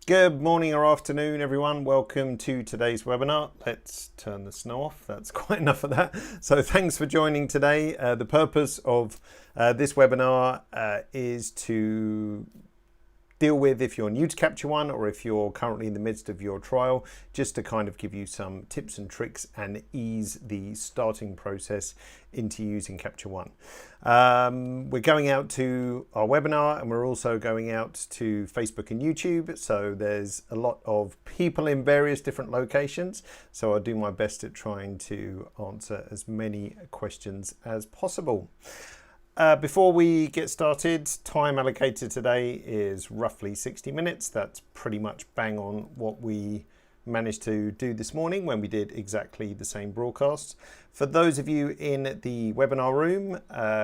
Good morning or afternoon, everyone. Welcome to today's webinar. Let's turn the snow off. That's quite enough of that. So thanks for joining today. The purpose of this webinar is to deal with if you're new to Capture One or if you're currently in the midst of your trial, just to kind of give you some tips and tricks and ease the starting process into using Capture One. We're going out to our webinar and we're also going out to Facebook and YouTube. So there's a lot of people in various different locations. So I'll do my best at trying to answer as many questions as possible. Before we get started, time allocated today is roughly 60 minutes. That's pretty much bang on what we managed to do this morning when we did exactly the same broadcasts. For those of you in the webinar room,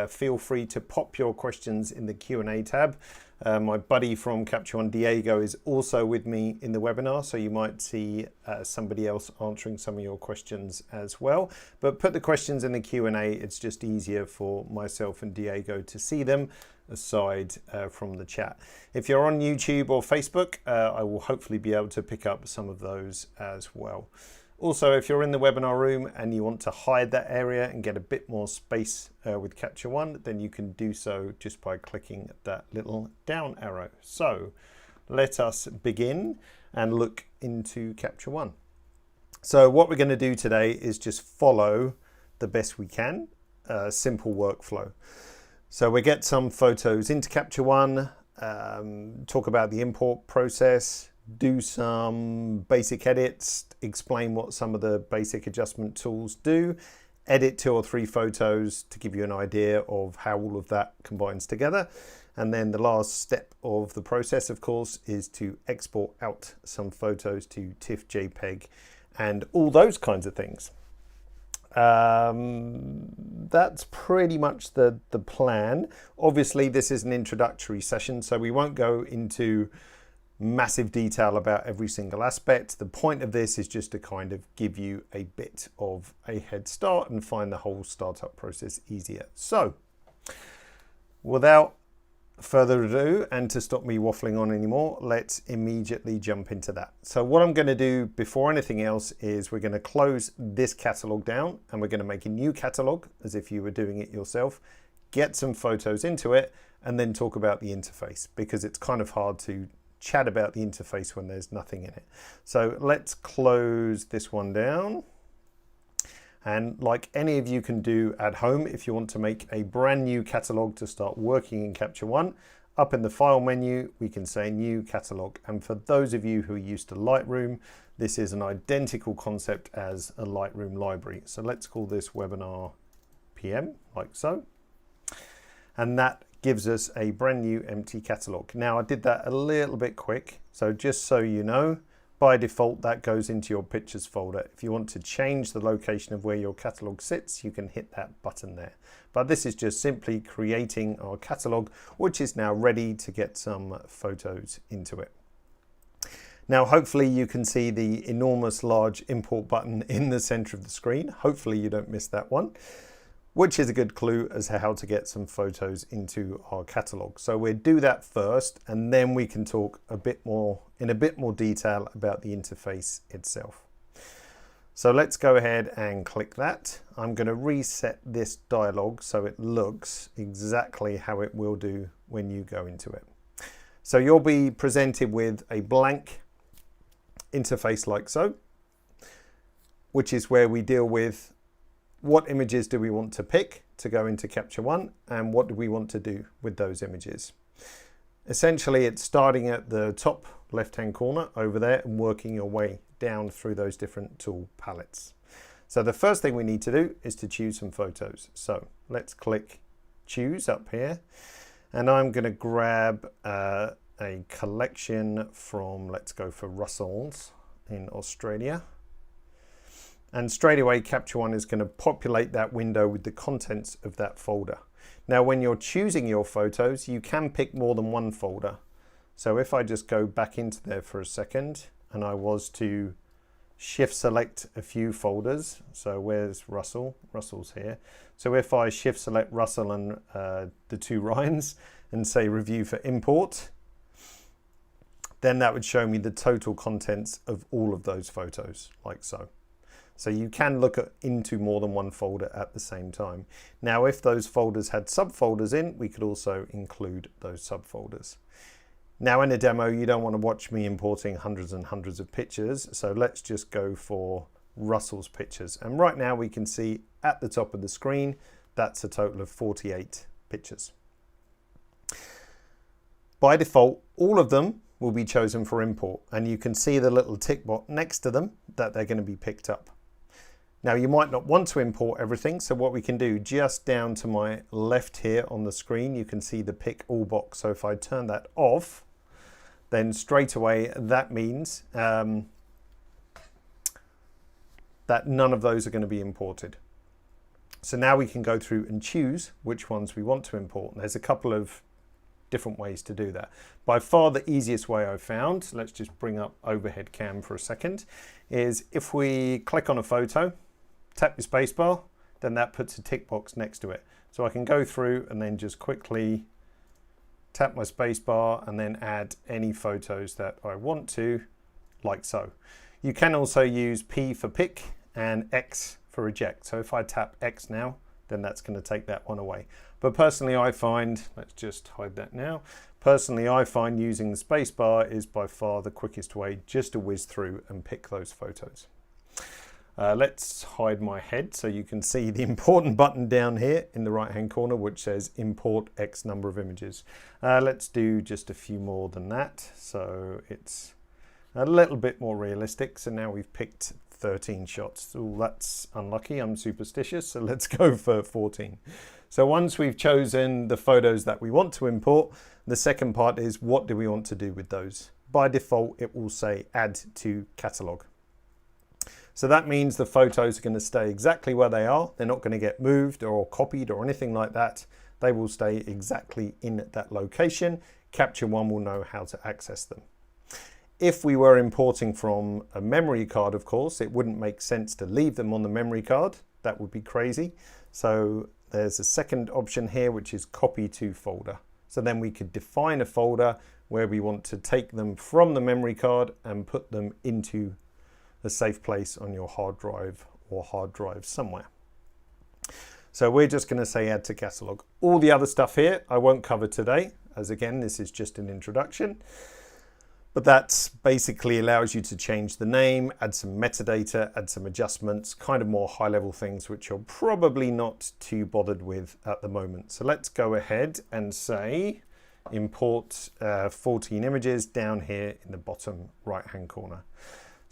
feel free to pop your questions in the Q&A tab. My buddy from Capture One, Diego, is also with me in the webinar, so you might see somebody else answering some of your questions as well. But put the questions in the Q&A, it's just easier for myself and Diego to see them aside from the chat. If you're on YouTube or Facebook, I will hopefully be able to pick up some of those as well. Also, if you're in the webinar room and you want to hide that area and get a bit more space with Capture One, then you can do so just by clicking that little down arrow. So let us begin and look into Capture One. So what we're going to do today is just follow the best we can, simple workflow. So we get some photos into Capture One, talk about the import process, do some basic edits, explain what some of the basic adjustment tools do, edit 2 or 3 photos to give you an idea of how all of that combines together. And then the last step of the process, of course, is to export out some photos to TIFF, JPEG, and all those kinds of things. That's pretty much the plan. Obviously, this is an introductory session, so we won't go into massive detail about every single aspect. The point of this is just to kind of give you a bit of a head start and find the whole startup process easier. So without further ado, and to stop me waffling on anymore, let's immediately jump into that. So what I'm going to do before anything else is we're going to close this catalog down and we're going to make a new catalog as if you were doing it yourself, get some photos into it, and then talk about the interface, because it's kind of hard to chat about the interface when there's nothing in it. So let's close this one down. And like any of you can do at home, if you want to make a brand new catalog to start working in Capture One, up in the file menu, we can say new catalog. And for those of you who are used to Lightroom, this is an identical concept as a Lightroom library. So let's call this webinar PM, like so. And that gives us a brand new empty catalog. Now I did that a little bit quick, so just so you know, by default that goes into your pictures folder. If you want to change the location of where your catalog sits, you can hit that button there. But this is just simply creating our catalog, which is now ready to get some photos into it. Now hopefully you can see the enormous large import button in the center of the screen. Hopefully you don't miss that one, which is a good clue as to how to get some photos into our catalog. So we'll do that first, and then we can talk in a bit more detail about the interface itself. So let's go ahead and click that. I'm going to reset this dialog so it looks exactly how it will do when you go into it. So you'll be presented with a blank interface like so, which is where we deal with what images do we want to pick to go into Capture One, and what do we want to do with those images. Essentially, it's starting at the top left-hand corner over there and working your way down through those different tool palettes. So the first thing we need to do is to choose some photos. So let's click choose up here, and I'm going to grab a collection from, let's go for Russells in Australia. And straight away, Capture One is going to populate that window with the contents of that folder. Now, when you're choosing your photos, you can pick more than one folder. So if I just go back into there for a second, and I was to shift select a few folders. So where's Russell? Russell's here. So if I shift select Russell and the 2 Ryans and say review for import, then that would show me the total contents of all of those photos, like so. So you can look into more than one folder at the same time. Now, if those folders had subfolders in, we could also include those subfolders. Now in a demo, you don't want to watch me importing hundreds and hundreds of pictures. So let's just go for Russell's pictures. And right now we can see at the top of the screen, that's a total of 48 pictures. By default, all of them will be chosen for import. And you can see the little tick box next to them that they're going to be picked up. Now you might not want to import everything, so what we can do, just down to my left here on the screen, you can see the pick all box. So if I turn that off, then straight away that means that none of those are going to be imported. So now we can go through and choose which ones we want to import. And there's a couple of different ways to do that. By far the easiest way I've found, let's just bring up overhead cam for a second, is if we click on a photo, tap your spacebar, then that puts a tick box next to it. So I can go through and then just quickly tap my spacebar and then add any photos that I want to, like so. You can also use P for pick and X for eject. So if I tap X now, then that's going to take that one away. But personally I find, let's just hide that now, personally I find using the spacebar is by far the quickest way just to whiz through and pick those photos. Let's hide my head so you can see the important button down here in the right hand corner which says import X number of images. Let's do just a few more than that so it's a little bit more realistic. So now we've picked 13 shots. Oh, that's unlucky, I'm superstitious, so let's go for 14. So once we've chosen the photos that we want to import, the second part is what do we want to do with those? By default it will say add to catalog. So that means the photos are going to stay exactly where they are. They're not going to get moved or copied or anything like that. They will stay exactly in that location. Capture One will know how to access them. If we were importing from a memory card, of course, it wouldn't make sense to leave them on the memory card. That would be crazy. So there's a second option here, which is copy to folder. So then we could define a folder where we want to take them from the memory card and put them into a safe place on your hard drive or hard drive somewhere. So we're just going to say add to catalog. All the other stuff here I won't cover today, as again this is just an introduction, but that basically allows you to change the name, add some metadata, add some adjustments, kind of more high level things which you're probably not too bothered with at the moment. So let's go ahead and say import 14 images down here in the bottom right hand corner.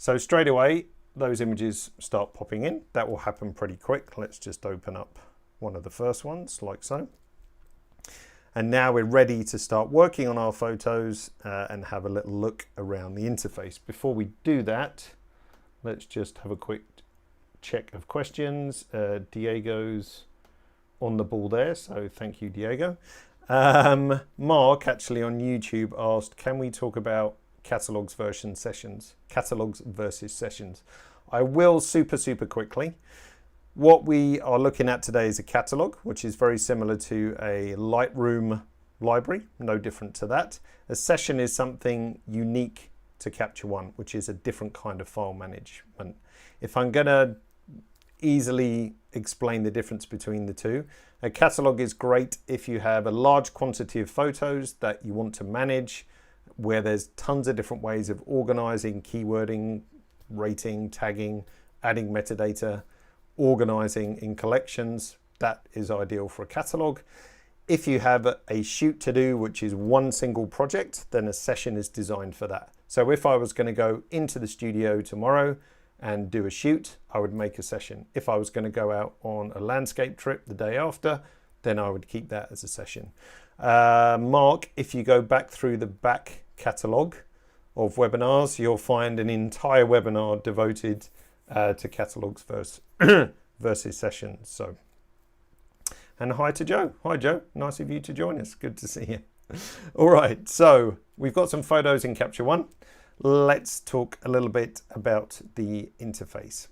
So straight away, those images start popping in. That will happen pretty quick. Let's just open up one of the first ones, like so. And now we're ready to start working on our photos and have a little look around the interface. Before we do that, let's just have a quick check of questions. Diego's on the ball there, so thank you, Diego. Mark, actually on YouTube, asked, can we talk about catalogs versus sessions? I will super quickly. What we are looking at today is a catalog, which is very similar to a Lightroom library, no different to that. A session is something unique to Capture One, which is a different kind of file management. If I'm going to easily explain the difference between the two, a catalog is great if you have a large quantity of photos that you want to manage, where there's tons of different ways of organizing, keywording, rating, tagging, adding metadata, organizing in collections. That is ideal for a catalog. If you have a shoot to do, which is one single project, then a session is designed for that. So if I was going to go into the studio tomorrow and do a shoot, I would make a session. If I was going to go out on a landscape trip the day after, then I would keep that as a session. Mark, if you go back through the back catalog of webinars, you'll find an entire webinar devoted to catalogs versus sessions. So, and hi to Joe. Hi Joe, nice of you to join us. Good to see you. All right, so we've got some photos in Capture One. Let's talk a little bit about the interface.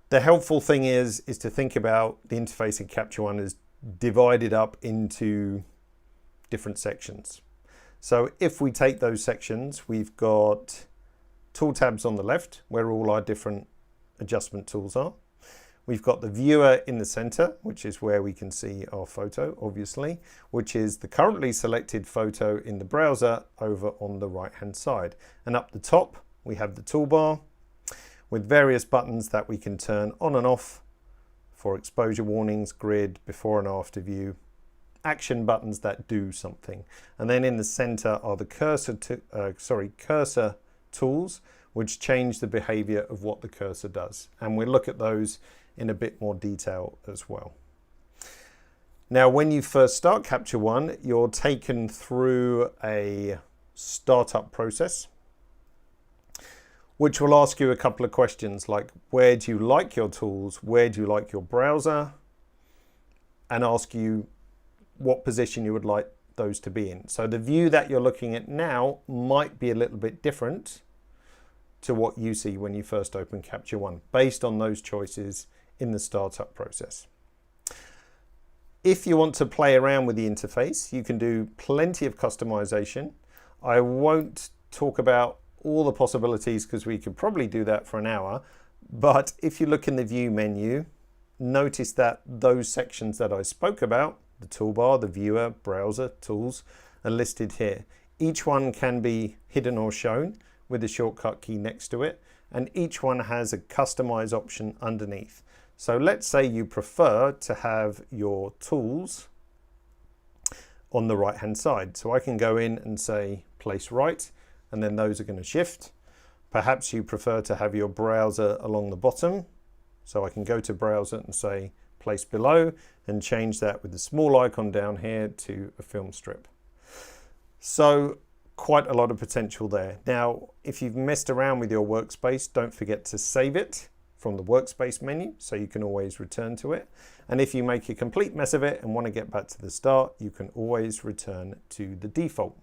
The helpful thing is to think about the interface in Capture One as divided up into different sections. So if we take those sections, we've got tool tabs on the left where all our different adjustment tools are. We've got the viewer in the center, which is where we can see our photo, obviously, which is the currently selected photo in the browser over on the right-hand side. And up the top, we have the toolbar with various buttons that we can turn on and off for exposure warnings, grid, before and after view, action buttons that do something. And then in the center are the cursor tools, which change the behavior of what the cursor does. And we'll look at those in a bit more detail as well. Now, when you first start Capture One, you're taken through a startup process, which will ask you a couple of questions like, where do you like your tools? Where do you like your browser? And ask you what position you would like those to be in. So the view that you're looking at now might be a little bit different to what you see when you first open Capture One, based on those choices in the startup process. If you want to play around with the interface, you can do plenty of customization. I won't talk about all the possibilities because we could probably do that for an hour. But if you look in the view menu, notice that those sections that I spoke about, the toolbar, the viewer, browser, tools, are listed here. Each one can be hidden or shown with the shortcut key next to it, and each one has a customize option underneath. So let's say you prefer to have your tools on the right hand side. So I can go in and say place right, and then those are going to shift. Perhaps you prefer to have your browser along the bottom. So I can go to browser and say place below and change that with the small icon down here to a film strip. So quite a lot of potential there. Now, if you've messed around with your workspace, don't forget to save it from the workspace menu so you can always return to it. And if you make a complete mess of it and want to get back to the start, you can always return to the default.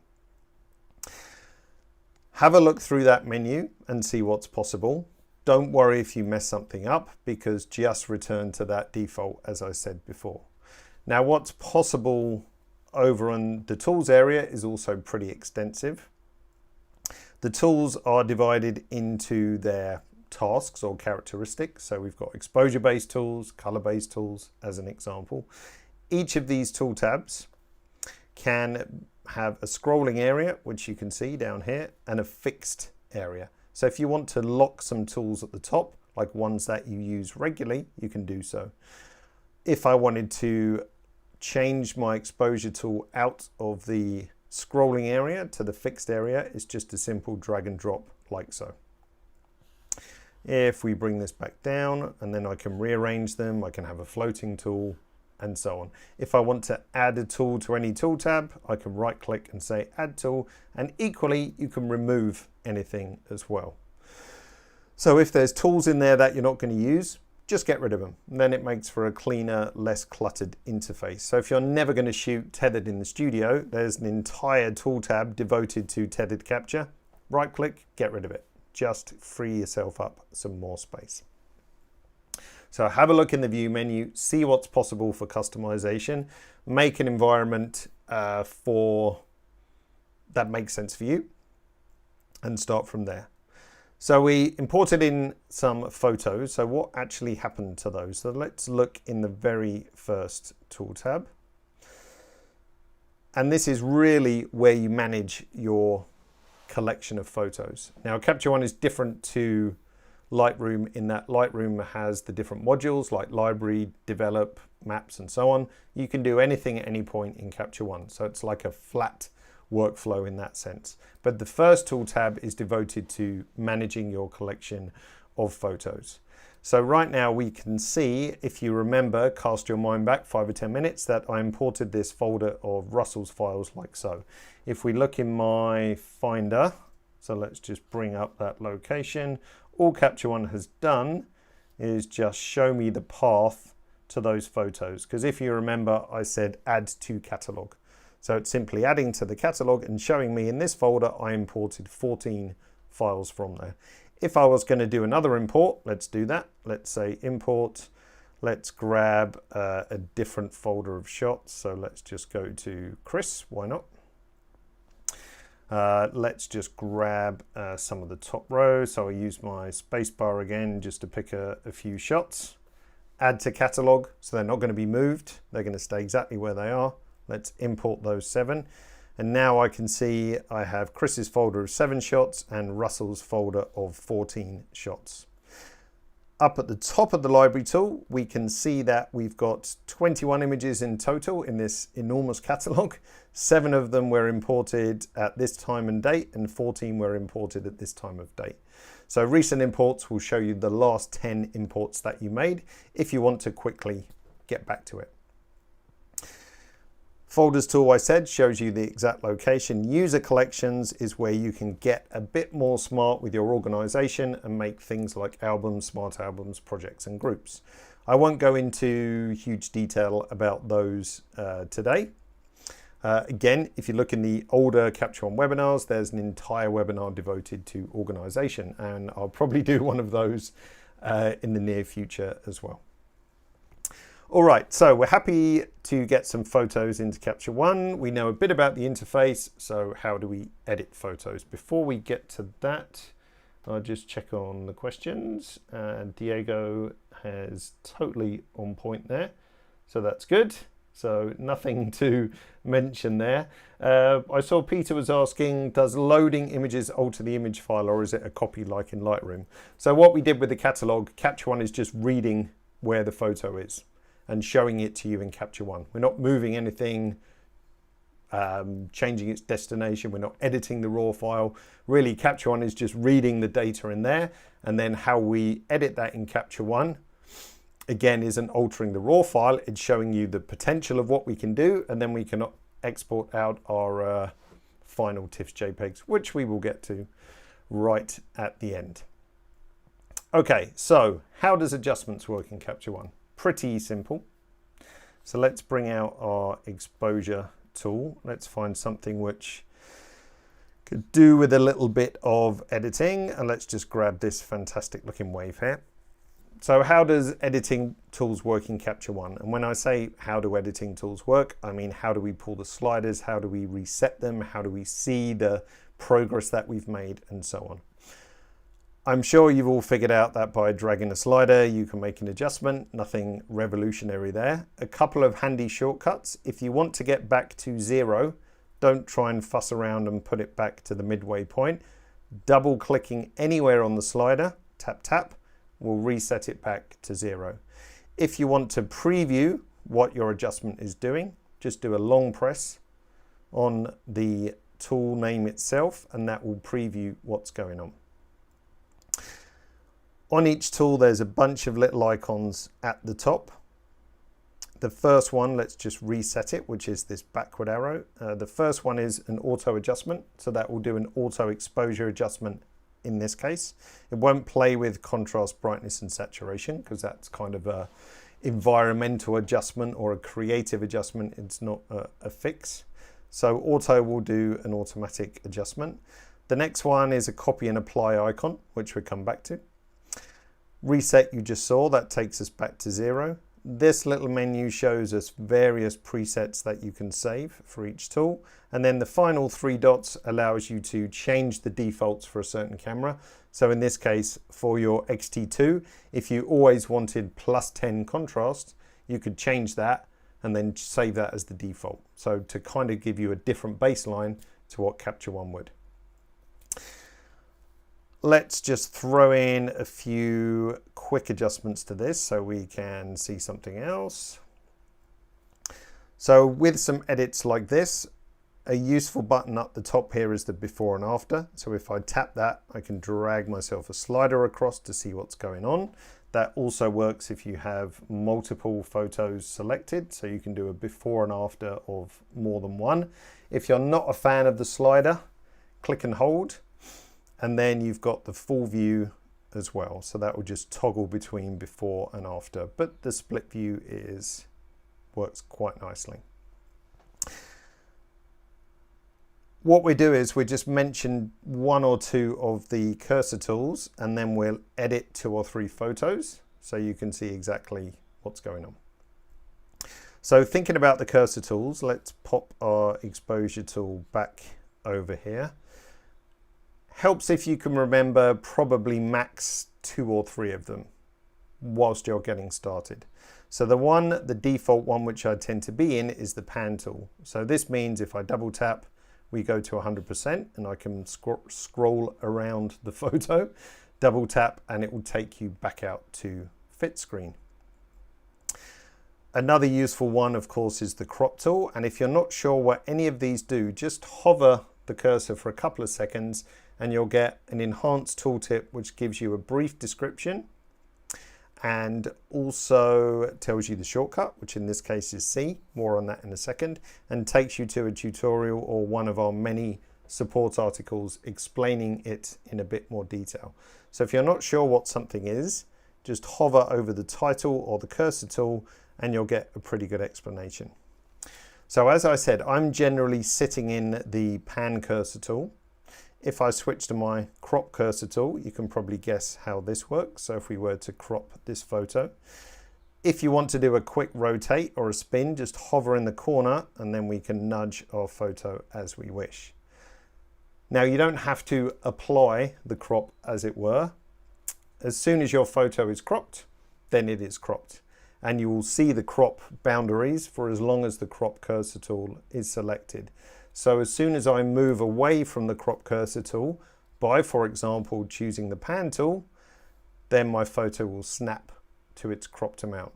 Have a look through that menu and see what's possible. Don't worry if you mess something up, because just return to that default, as I said before. Now, what's possible over on the tools area is also pretty extensive. The tools are divided into their tasks or characteristics. So we've got exposure-based tools, color-based tools, as an example. Each of these tool tabs can have a scrolling area, which you can see down here, and a fixed area. So if you want to lock some tools at the top, like ones that you use regularly, you can do so. If I wanted to change my exposure tool out of the scrolling area to the fixed area, it's just a simple drag and drop like so. If we bring this back down, and then I can rearrange them, I can have a floating tool, and so on. If I want to add a tool to any tool tab, I can right click and say add tool, and equally you can remove anything as well. So if there's tools in there that you're not going to use, just get rid of them. And then it makes for a cleaner, less cluttered interface. So if you're never going to shoot tethered in the studio, there's an entire tool tab devoted to tethered capture. Right click, get rid of it. Just free yourself up some more space. So have a look in the view menu, see what's possible for customization, make an environment that makes sense for you, and start from there. So we imported in some photos. So what actually happened to those? So let's look in the very first tool tab. And this is really where you manage your collection of photos. Now, Capture One is different to Lightroom in that Lightroom has the different modules like library, develop, maps, and so on. You can do anything at any point in Capture One. So it's like a flat workflow in that sense. But the first tool tab is devoted to managing your collection of photos. So right now we can see, if you remember, cast your mind back 5 or 10 minutes, that I imported this folder of Russell's files like so. If we look in my Finder, so let's just bring up that location, all Capture One has done is just show me the path to those photos. Because if you remember, I said add to catalog. So it's simply adding to the catalog and showing me in this folder, I imported 14 files from there. If I was going to do another import, let's do that. Let's say import. Let's grab a different folder of shots. So let's just go to Chris, why not? Let's just grab some of the top rows. So I use my spacebar again just to pick a few shots. Add to catalog, so they're not going to be moved. They're going to stay exactly where they are. Let's import those 7. And now I can see I have Chris's folder of 7 shots and Russell's folder of 14 shots. Up at the top of the library tool, we can see that we've got 21 images in total in this enormous catalog. 7 of them were imported at this time and date, and 14 were imported at this time of date. So recent imports will show you the last 10 imports that you made if you want to quickly get back to it. Folders tool, I said, shows you the exact location. User collections is where you can get a bit more smart with your organization and make things like albums, smart albums, projects, and groups. I won't go into huge detail about those today. Again, if you look in the older Capture One webinars, there's an entire webinar devoted to organization, and I'll probably do one of those in the near future as well. All right, so we're happy to get some photos into Capture One. We know a bit about the interface, so how do we edit photos? Before we get to that, I'll just check on the questions. Diego has totally on point there, so that's good. So nothing to mention there. I saw Peter was asking, does loading images alter the image file, or is it a copy like in Lightroom? So what we did with the catalog, Capture One is just reading where the photo is and showing it to you in Capture One. We're not moving anything, changing its destination. We're not editing the raw file. Really, Capture One is just reading the data in there, and then how we edit that in Capture One, again, isn't altering the raw file. It's showing you the potential of what we can do, and then we can export out our final TIFF JPEGs, which we will get to right at the end. Okay, so how does adjustments work in Capture One? Pretty simple. So let's bring out our exposure tool. Let's find something which could do with a little bit of editing, and let's just grab this fantastic looking wave here. So how does editing tools work in Capture One? And when I say how do editing tools work, I mean how do we pull the sliders, how do we reset them, how do we see the progress that we've made, and so on. I'm sure you've all figured out that by dragging a slider you can make an adjustment, nothing revolutionary there. A couple of handy shortcuts. If you want to get back to 0, don't try and fuss around and put it back to the midway point. Double clicking anywhere on the slider, tap tap, will reset it back to 0. If you want to preview what your adjustment is doing, just do a long press on the tool name itself, and that will preview what's going on. On each tool, there's a bunch of little icons at the top. The first one, let's just reset it, which is this backward arrow. The first one is an auto adjustment, so that will do an auto exposure adjustment in this case. It won't play with contrast, brightness, and saturation, because that's kind of a environmental adjustment or a creative adjustment. It's not a fix. So auto will do an automatic adjustment. The next one is a copy and apply icon, which we'll come back to. Reset you just saw, that takes us back to 0. This little menu shows us various presets that you can save for each tool. And then the final 3 dots allows you to change the defaults for a certain camera. So in this case, for your X-T2, if you always wanted +10 contrast, you could change that and then save that as the default. So to kind of give you a different baseline to what Capture One would. Let's just throw in a few quick adjustments to this so we can see something else. So with some edits like this, a useful button up the top here is the before and after. So if I tap that, I can drag myself a slider across to see what's going on. That also works if you have multiple photos selected, so you can do a before and after of more than one. If you're not a fan of the slider, click and hold. And then you've got the full view as well. So that will just toggle between before and after. But the split view works quite nicely. What we do is we just mention 1 or 2 of the cursor tools, and then we'll edit 2 or 3 photos so you can see exactly what's going on. So thinking about the cursor tools, let's pop our exposure tool back over here. Helps if you can remember probably max 2 or 3 of them whilst you're getting started. So the default one which I tend to be in is the pan tool. So this means if I double tap, we go to 100% and I can scroll around the photo, double tap, and it will take you back out to fit screen. Another useful one, of course, is the crop tool. And if you're not sure what any of these do, just hover the cursor for a couple of seconds and you'll get an enhanced tooltip which gives you a brief description and also tells you the shortcut, which in this case is C, more on that in a second, and takes you to a tutorial or one of our many support articles explaining it in a bit more detail. So if you're not sure what something is, just hover over the title or the cursor tool and you'll get a pretty good explanation. So as I said, I'm generally sitting in the pan cursor tool. If I switch to my crop cursor tool, you can probably guess how this works. So if we were to crop this photo, if you want to do a quick rotate or a spin, just hover in the corner and then we can nudge our photo as we wish. Now you don't have to apply the crop, as it were. As soon as your photo is cropped, then it is cropped. And you will see the crop boundaries for as long as the crop cursor tool is selected. So as soon as I move away from the crop cursor tool by, for example, choosing the pan tool, then my photo will snap to its cropped amount.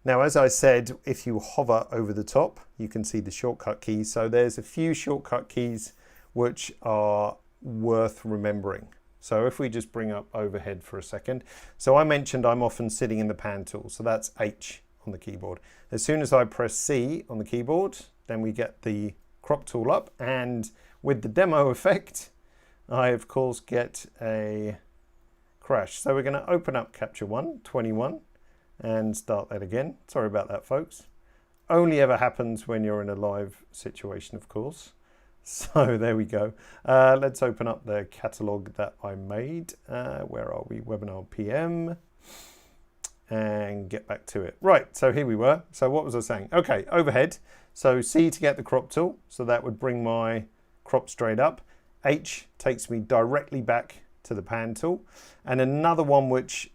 Now, as I said, if you hover over the top, you can see the shortcut keys. So there's a few shortcut keys which are worth remembering. So if we just bring up overhead for a second. So I mentioned I'm often sitting in the pan tool. So that's H on the keyboard. As soon as I press C on the keyboard, then we get the crop tool up, and with the demo effect, I of course get a crash. So we're going to open up Capture One, 21, and start that again. Sorry about that, folks. Only ever happens when you're in a live situation, of course. So there we go. Let's open up the catalog that I made. Where are we? Webinar PM. And get back to it. Right, so here we were. So what was I saying? Okay, overhead. So C to get the crop tool. So that would bring my crop straight up. H takes me directly back to the pan tool. And another one which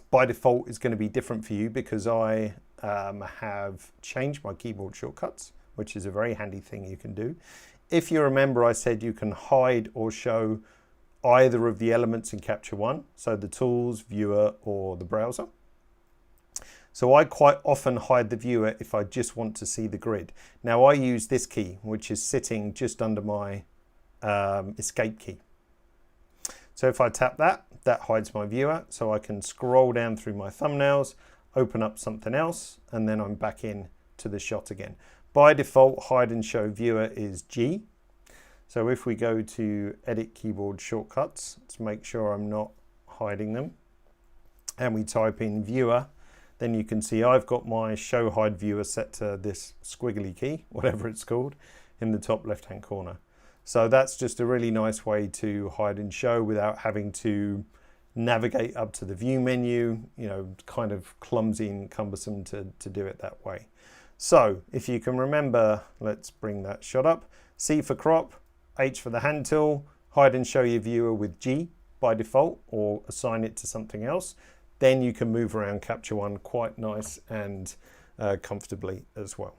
by default is going to be different for you because I have changed my keyboard shortcuts, which is a very handy thing you can do. If you remember, I said you can hide or show either of the elements in Capture One, so the tools, viewer, or the browser. So I quite often hide the viewer if I just want to see the grid. Now I use this key, which is sitting just under my escape key. So if I tap that, that hides my viewer, so I can scroll down through my thumbnails, open up something else, and then I'm back in to the shot again. By default, hide and show viewer is G. So if we go to edit keyboard shortcuts, let's make sure I'm not hiding them, and we type in viewer, then you can see I've got my show hide viewer set to this squiggly key, whatever it's called, in the top left hand corner. So that's just a really nice way to hide and show without having to navigate up to the view menu, you know, kind of clumsy and cumbersome to do it that way. So if you can remember, let's bring that shot up. C for crop, H for the hand tool, hide and show your viewer with G by default or assign it to something else. Then you can move around Capture One quite nice and comfortably as well.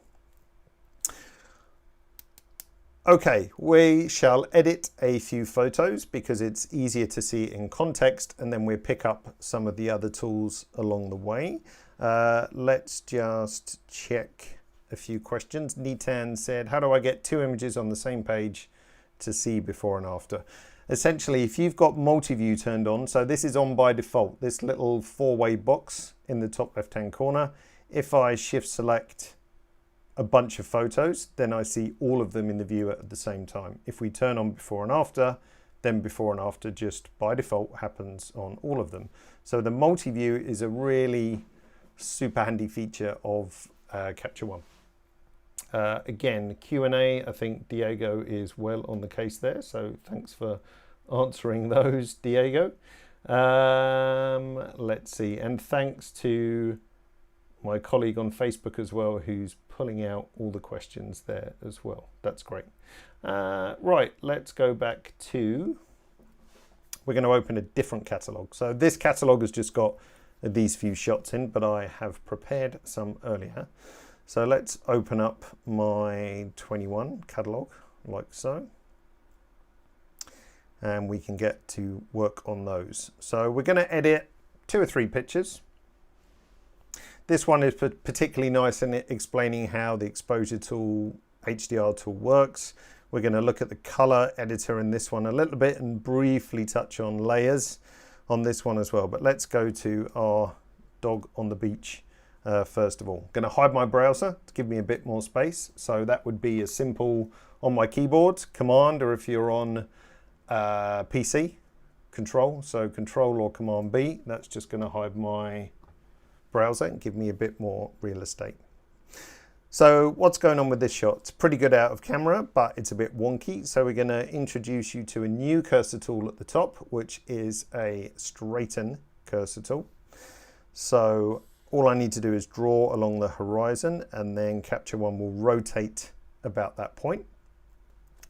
Okay, we shall edit a few photos because it's easier to see in context, and then we'll pick up some of the other tools along the way. Let's just check a few questions. Nitan said, how do I get 2 images on the same page to see before and after? Essentially, if you've got multi-view turned on, so this is on by default, this little 4-way box in the top left-hand corner. If I shift select a bunch of photos, then I see all of them in the viewer at the same time. If we turn on before and after, then before and after just by default happens on all of them. So the multi-view is a really super handy feature of Capture One. Again, Q&A, I think Diego is well on the case there, so thanks for answering those, Diego. Let's see, and thanks to my colleague on Facebook as well who's pulling out all the questions there as well. That's great. Right, let's go back to, we're going to open a different catalogue. So this catalogue has just got these few shots in, but I have prepared some earlier. So let's open up my 21 catalogue like so. And we can get to work on those. So we're going to edit 2 or 3 pictures. This one is particularly nice in explaining how the exposure tool, HDR tool works. We're going to look at the color editor in this one a little bit and briefly touch on layers on this one as well. But let's go to our dog on the beach first of all. I'm going to hide my browser to give me a bit more space. So that would be a simple on my keyboard command, or if you're on PC, control. So control or command B. That's just going to hide my browser and give me a bit more real estate. So what's going on with this shot? It's pretty good out of camera, but it's a bit wonky. So we're going to introduce you to a new cursor tool at the top, which is a straighten cursor tool. So all I need to do is draw along the horizon, and then Capture One will rotate about that point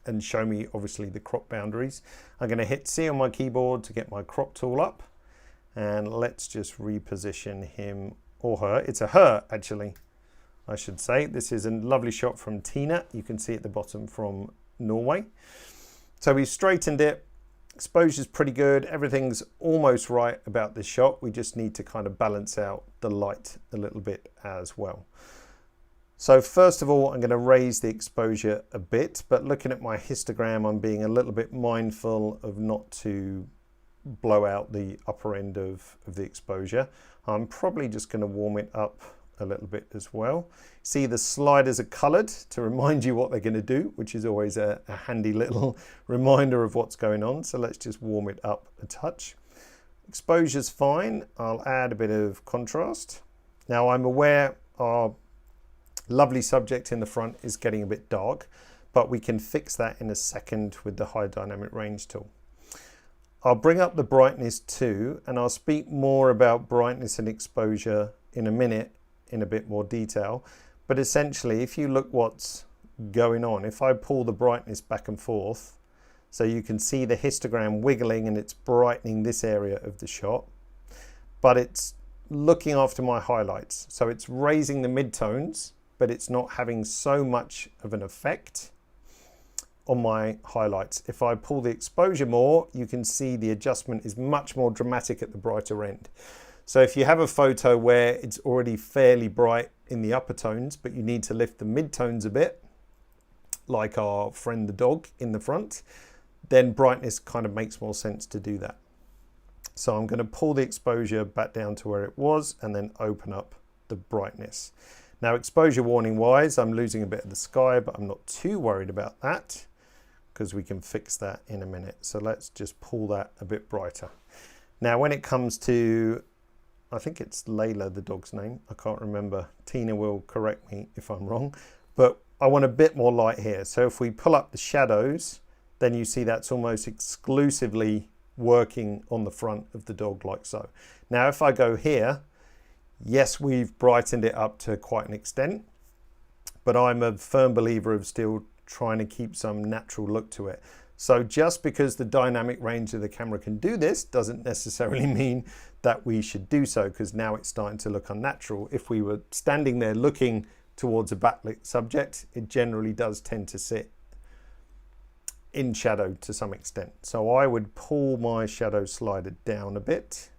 and show me obviously the crop boundaries. I'm going to hit C on my keyboard to get my crop tool up, and let's just reposition him or her. It's a her actually, I should say. This is a lovely shot from Tina. You can see at the bottom from Norway. So we've straightened it. Exposure's pretty good. Everything's almost right about this shot. We just need to kind of balance out the light a little bit as well. So first of all, I'm going to raise the exposure a bit, but looking at my histogram, I'm being a little bit mindful of not to blow out the upper end of the exposure. I'm probably just going to warm it up a little bit as well. See, the sliders are colored to remind you what they're going to do, which is always a handy little reminder of what's going on. So let's just warm it up a touch. Exposure's fine. I'll add a bit of contrast. Now I'm aware our lovely subject in the front is getting a bit dark, but we can fix that in a second with the high dynamic range tool. I'll bring up the brightness too, and I'll speak more about brightness and exposure in a minute in a bit more detail. But essentially, if you look what's going on, if I pull the brightness back and forth, so you can see the histogram wiggling and it's brightening this area of the shot, but it's looking after my highlights. So it's raising the midtones, but it's not having so much of an effect on my highlights. If I pull the exposure more, you can see the adjustment is much more dramatic at the brighter end. So if you have a photo where it's already fairly bright in the upper tones, but you need to lift the midtones a bit, like our friend the dog in the front, then brightness kind of makes more sense to do that. So I'm going to pull the exposure back down to where it was and then open up the brightness. Now exposure warning wise, I'm losing a bit of the sky, but I'm not too worried about that because we can fix that in a minute. So let's just pull that a bit brighter. Now when it comes to, I think it's Layla, the dog's name. I can't remember. Tina will correct me if I'm wrong, but I want a bit more light here. So if we pull up the shadows, then you see that's almost exclusively working on the front of the dog like so. Now, if I go here, yes, we've brightened it up to quite an extent, but I'm a firm believer of still trying to keep some natural look to it. So just because the dynamic range of the camera can do this doesn't necessarily mean that we should do so, because now it's starting to look unnatural. If we were standing there looking towards a backlit subject, it generally does tend to sit in shadow to some extent. So I would pull my shadow slider down a bit.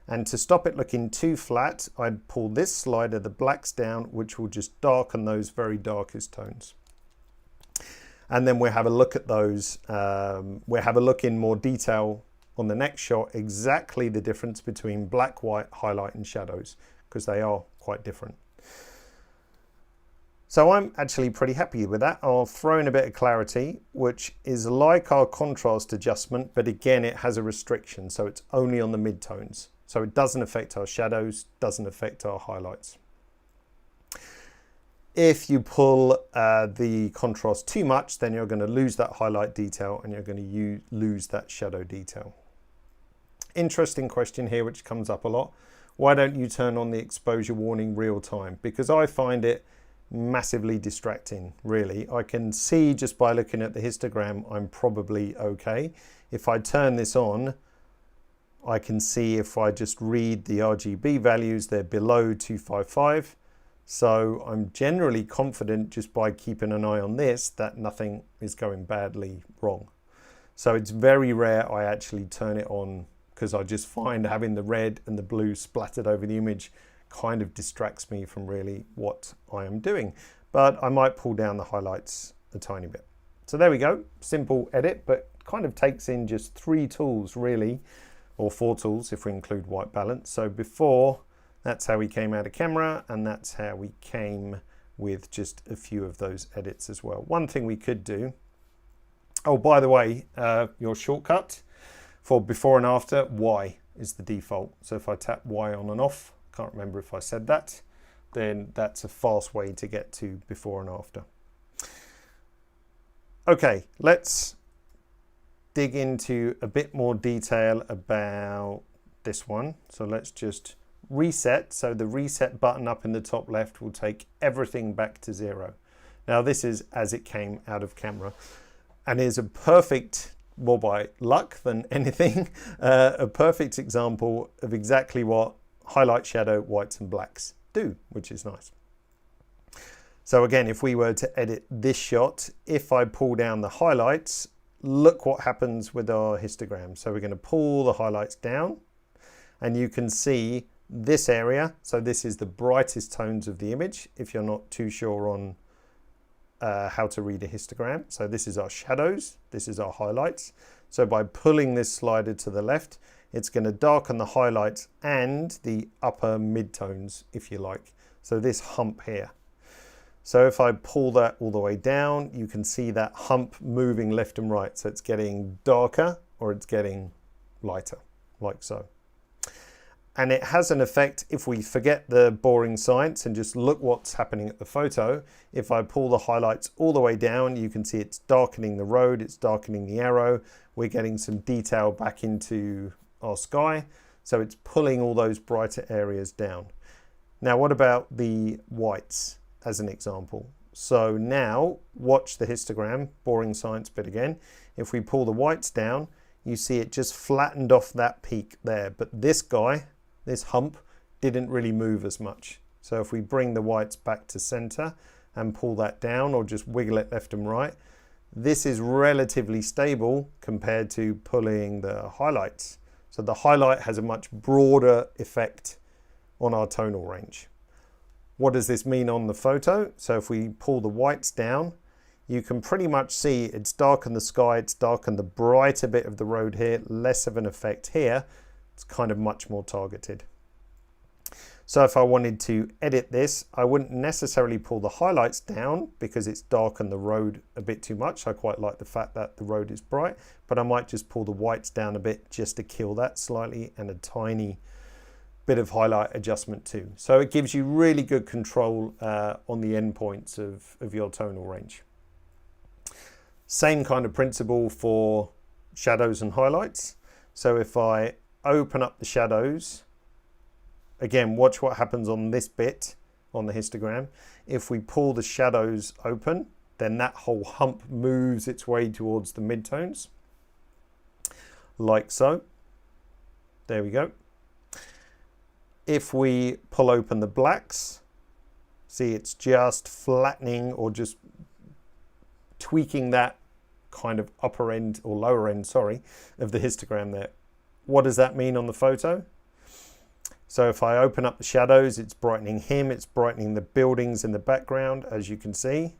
And to stop it looking too flat, I'd pull this slider, the blacks down, which will just darken those very darkest tones. And then we'll have a look at those. We'll have a look in more detail on the next shot, exactly the difference between black, white, highlight and shadows, because they are quite different. So I'm actually pretty happy with that. I'll throw in a bit of clarity, which is like our contrast adjustment, but again, it has a restriction. So it's only on the midtones. So it doesn't affect our shadows, doesn't affect our highlights. If you pull the contrast too much, then you're going to lose that highlight detail and you're going to lose that shadow detail. Interesting question here, which comes up a lot. Why don't you turn on the exposure warning real time? Because I find it massively distracting, really. I can see just by looking at the histogram, I'm probably okay. If I turn this on, I can see if I just read the RGB values, they're below 255. So I'm generally confident just by keeping an eye on this that nothing is going badly wrong. So it's very rare I actually turn it on, because I just find having the red and the blue splattered over the image kind of distracts me from really what I am doing. But I might pull down the highlights a tiny bit. So there we go, simple edit, but kind of takes in just 3 tools really, or 4 tools if we include white balance. So before, that's how we came out of camera, and that's how we came with just a few of those edits as well. One thing we could do, oh, by the way, your shortcut for before and after, Y is the default. So if I tap Y on and off, can't remember if I said that, then that's a fast way to get to before and after. Okay, let's dig into a bit more detail about this one. So let's just reset. So the reset button up in the top left will take everything back to 0. Now this is as it came out of camera, and is a perfect, more by luck than anything, a perfect example of exactly what highlight, shadow, whites and blacks do, which is nice. So again, if we were to edit this shot, if I pull down the highlights, look what happens with our histogram. So we're going to pull the highlights down, and you can see this area. So this is the brightest tones of the image, if you're not too sure on how to read a histogram. So this is our shadows, this is our highlights. So by pulling this slider to the left, it's going to darken the highlights and the upper mid-tones, if you like. So this hump here. So if I pull that all the way down, you can see that hump moving left and right. So it's getting darker or it's getting lighter, like so. And it has an effect if we forget the boring science and just look what's happening at the photo. If I pull the highlights all the way down, you can see it's darkening the road, it's darkening the arrow. We're getting some detail back into our sky. So it's pulling all those brighter areas down. Now, what about the whites as an example? So now watch the histogram, boring science bit again. If we pull the whites down, you see it just flattened off that peak there. But this guy, this hump, didn't really move as much. So if we bring the whites back to center and pull that down, or just wiggle it left and right, this is relatively stable compared to pulling the highlights. So the highlight has a much broader effect on our tonal range. What does this mean on the photo? So if we pull the whites down, you can pretty much see it's darkened the sky, it's darkened the brighter bit of the road here, less of an effect here. It's kind of much more targeted. So if I wanted to edit this, I wouldn't necessarily pull the highlights down because it's darkened the road a bit too much. I quite like the fact that the road is bright, but I might just pull the whites down a bit just to kill that slightly, and a tiny bit of highlight adjustment too. So it gives you really good control on the endpoints of your tonal range. Same kind of principle for shadows and highlights. So if I open up the shadows, again, watch what happens on this bit on the histogram. If we pull the shadows open, then that whole hump moves its way towards the midtones, like so. There we go. If we pull open the blacks, see it's just flattening or just tweaking that kind of upper end or lower end, sorry, of the histogram there. What does that mean on the photo? So if I open up the shadows, it's brightening him, it's brightening the buildings in the background, as you can see.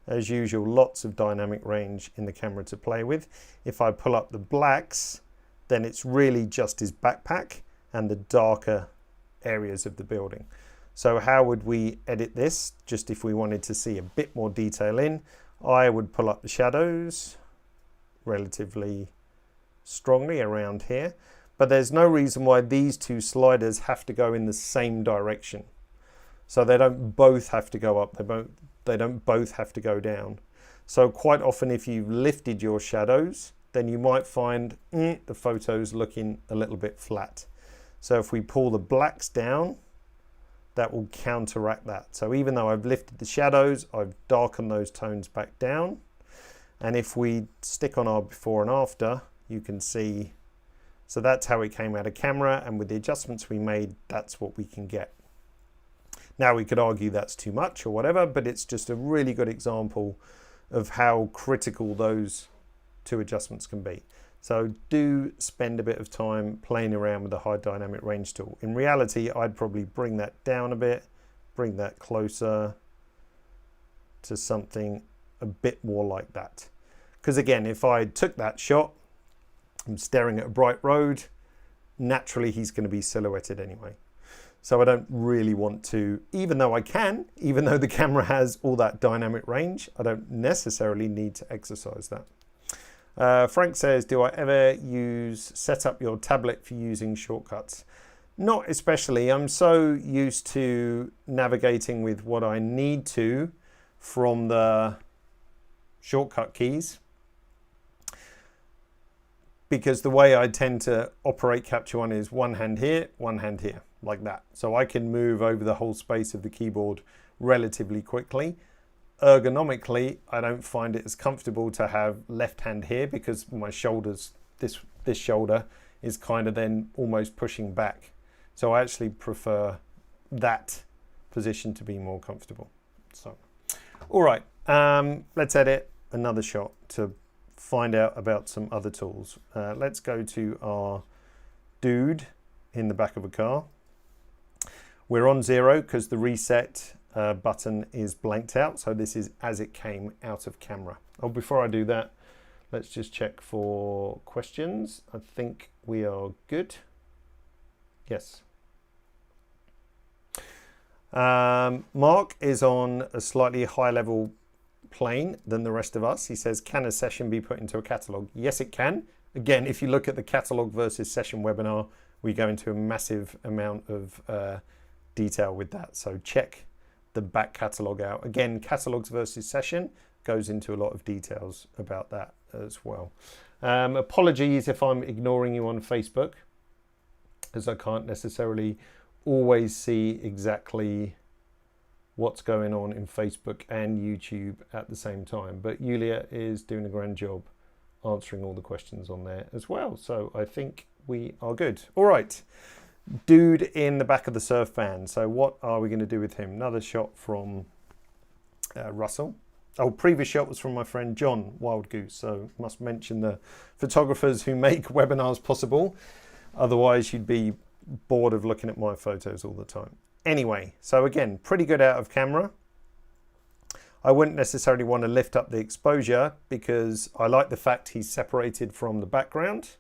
As usual, lots of dynamic range in the camera to play with. If I pull up the blacks, then it's really just his backpack and the darker areas of the building. So how would we edit this? Just if we wanted to see a bit more detail in, I would pull up the shadows relatively strongly around here. But there's no reason why these two sliders have to go in the same direction. So they don't both have to go up, they don't both have to go down. So quite often if you've lifted your shadows, then you might find the photo's looking a little bit flat. So if we pull the blacks down, that will counteract that. So even though I've lifted the shadows, I've darkened those tones back down. And if we stick on our before and after, you can see, so that's how it came out of camera, and with the adjustments we made, that's what we can get. Now we could argue that's too much or whatever, but it's just a really good example of how critical those two adjustments can be. So do spend a bit of time playing around with the high dynamic range tool. In reality, I'd probably bring that down a bit, bring that closer to something a bit more like that. Because again, if I took that shot, I'm staring at a bright road, naturally he's going to be silhouetted anyway. So I don't really want to, even though I can, even though the camera has all that dynamic range, I don't necessarily need to exercise that. Frank says, do I ever set up your tablet for using shortcuts? Not especially. I'm so used to navigating with what I need to from the shortcut keys, because the way I tend to operate Capture One is one hand here, like that. So I can move over the whole space of the keyboard relatively quickly. Ergonomically, I don't find it as comfortable to have left hand here, because my shoulders, this shoulder is kind of then almost pushing back. So I actually prefer that position to be more comfortable. So, all right, let's edit another shot to find out about some other tools. Let's go to our dude in the back of a car. We're on 0 because the reset button is blanked out, so this is as it came out of camera. Oh, before I do that, let's just check for questions. I think we are good. Yes. Mark is on a slightly higher level plane than the rest of us. He says, can a session be put into a catalog? Yes, it can. Again, if you look at the catalog versus session webinar, we go into a massive amount of detail with that. So check the back catalog out. Again, catalogs versus session goes into a lot of details about that as well. Apologies if I'm ignoring you on Facebook, as I can't necessarily always see exactly what's going on in Facebook and YouTube at the same time. But Yulia is doing a grand job answering all the questions on there as well. So I think we are good. All right. Dude in the back of the surf van. So what are we going to do with him? Another shot from Russell. Oh, previous shot was from my friend John Wild Goose. So must mention the photographers who make webinars possible. Otherwise you'd be bored of looking at my photos all the time. Anyway, so again, pretty good out of camera. I wouldn't necessarily want to lift up the exposure because I like the fact he's separated from the background.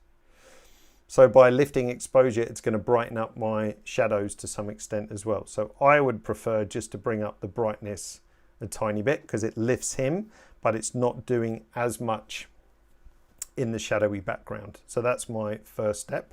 So by lifting exposure, it's going to brighten up my shadows to some extent as well. So I would prefer just to bring up the brightness a tiny bit because it lifts him, but it's not doing as much in the shadowy background. So that's my first step.